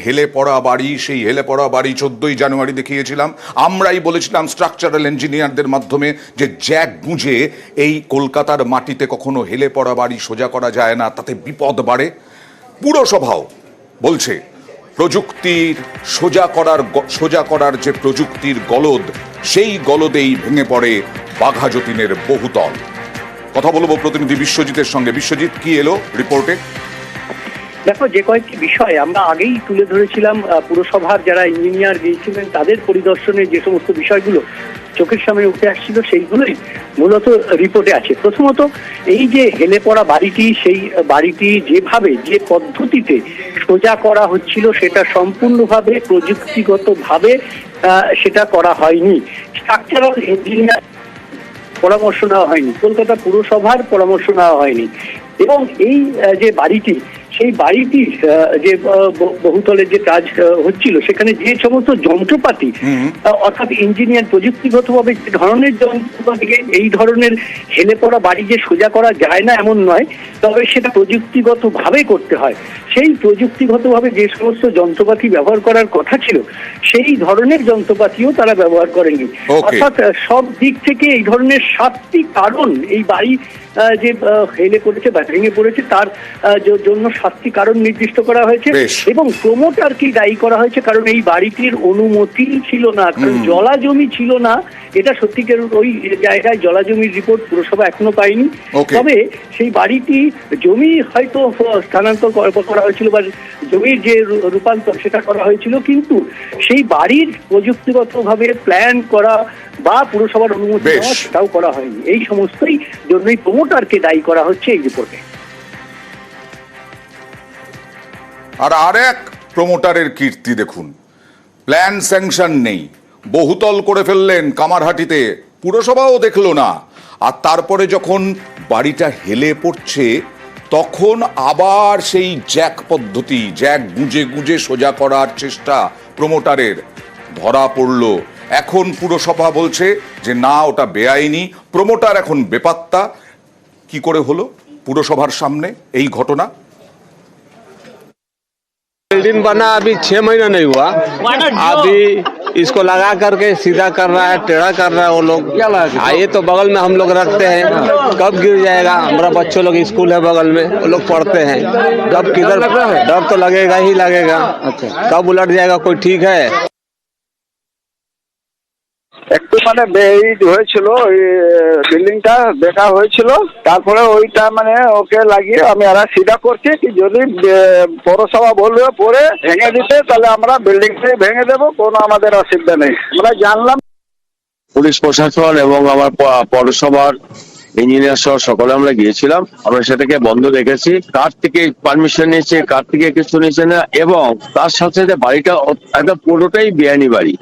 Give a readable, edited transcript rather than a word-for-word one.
হেলে পড়া বাড়ি, সেই হেলে পড়া বাড়ি 14ই জানুয়ারি দেখিয়েছিলাম। আমরাই বলেছিলাম স্ট্রাকচারাল ইঞ্জিনিয়ারদের মাধ্যমে যে জ্যাক গুঁজে এই কলকাতার মাটিতে কখনো হেলে পড়া বাড়ি সোজা করা যায় না, তাতে বিপদ বাড়ে। পুরসভাও বলছে প্রযুক্তির সোজা করার যে প্রযুক্তির গলদ, সেই গলদেই ভেঙে পড়ে বাঘা যতীনের বহুতল। কথা বলবো প্রতিনিধি বিশ্বজিতের সঙ্গে। বিশ্বজিৎ, কি এলো রিপোর্টে? দেখো, যে কয়েকটি বিষয় আমরা আগেই তুলে ধরেছিলাম, পুরসভার যারা ইঞ্জিনিয়ার গিয়েছিলেন তাদের পরিদর্শনে যে সমস্ত বিষয়গুলো চোখের সামনে উঠে আসছিল সেইগুলোই মূলত রিপোর্টে আছে। প্রথমত, এই যে হেলে পড়া বাড়িটি, সেই বাড়িটি যেভাবে যে পদ্ধতিতে সোজা করা হচ্ছিল সেটা সম্পূর্ণভাবে প্রযুক্তিগতভাবে সেটা করা হয়নি। স্ট্রাকচারাল ইঞ্জিনিয়ার পরামর্শ নেওয়া হয়নি, কলকাতা পুরসভার পরামর্শ নেওয়া হয়নি। এবং এই যে বাড়িটি, সেই বাড়িটি যে বহুতলের যে কাজ হচ্ছিল সেখানে যে সমস্ত যন্ত্রপাতি, অর্থাৎ ইঞ্জিনিয়ার প্রযুক্তিগতভাবে যে ধরনের যন্ত্রপাতি, এই ধরনের হেলে পড়া বাড়ি যে সোজা করা যায় না এমন নয়, তবে সেটা প্রযুক্তিগতভাবে করতে হয়। সেই প্রযুক্তিগতভাবে যে সমস্ত যন্ত্রপাতি ব্যবহার করার কথা ছিল সেই ধরনের যন্ত্রপাতিও তারা ব্যবহার করেনি। অর্থাৎ সব দিক থেকে এই ধরনের 7টি কারণ এই বাড়ি যে হেলে পড়েছে বা ভেঙে পড়েছে তার জন্য 7টি কারণ নির্দিষ্ট করা হয়েছে। এবং প্রমোটারকে দায়ী করা হয়েছে, কারণ এই বাড়িটির অনুমতি ছিল না, কারণ জলাজমি ছিল না। এটা সত্যিকার ওই জায়গায় জলাজমির রিপোর্ট পুরসভা এখনো পায়নি। তবে সেই বাড়িটি জমি হয়তো স্থানান্তর করা হয়েছিল বা জমির যে রূপান্তর সেটা করা হয়েছিল, কিন্তু সেই বাড়ির প্রযুক্তিগতভাবে প্ল্যান করা বা পুরসভার অনুমতি নেওয়া সেটাও করা হয়নি। এই সমস্তই জন্যই প্রমোটারকে দায়ী করা হচ্ছে এই রিপোর্টে। আর এক প্রমোটারের কীর্তি দেখুন, প্ল্যান স্যাংশন নেই, বহুতল করে ফেললেন কামারহাটিতে, পুরসভাও দেখলো না। আর তারপরে যখন বাড়িটা হেলে পড়ছে তখন আবার সেই জ্যাক পদ্ধতি, জ্যাক গুঁজে গুঁজে সোজা করার চেষ্টা প্রমোটারের ধরা পড়ল। এখন পুরসভা বলছে যে না, ওটা বেআইনি। প্রমোটার এখন বেপাত্তা। কি করে হলো পুরসভার সামনে এই ঘটনা? बिल्डिंग बना अभी 6 महीना नहीं हुआ, अभी इसको लगा करके सीधा कर रहा है, टेढ़ा कर रहा है वो लोग। ये तो बगल में हम लोग रखते हैं, कब गिर जाएगा। हमारा बच्चों लोग स्कूल है बगल में, वो लोग पढ़ते हैं, कब किधर डर तो लगेगा ही लगेगा। कब उलट जाएगा कोई ठीक है। একটু মানে হয়েছিল, ওই বিল্ডিংটা দেখা হয়েছিল, তারপরে ওইটা মানে ওকে লাগিয়ে আমি আর সিধা করছি কি যদি পৌরসভা বলবে পরে ভেঙে দিতে তাহলে আমরা বিল্ডিংটাই ভেঙে দেবো, কোনো আমাদের অসুবিধা নেই। আমরা জানলাম পুলিশ প্রশাসন এবং আমার পৌরসভার ইঞ্জিনিয়ার সহ সকলে আমরা গিয়েছিলাম। আমরা সেটাকে বন্ধ রেখেছি। কার থেকে পারমিশন নিয়েছে, কার থেকে কিছু নিয়েছে না, এবং তার সাথে সাথে বাড়িটা একদম পুরোটাই বেআইনি বাড়ি।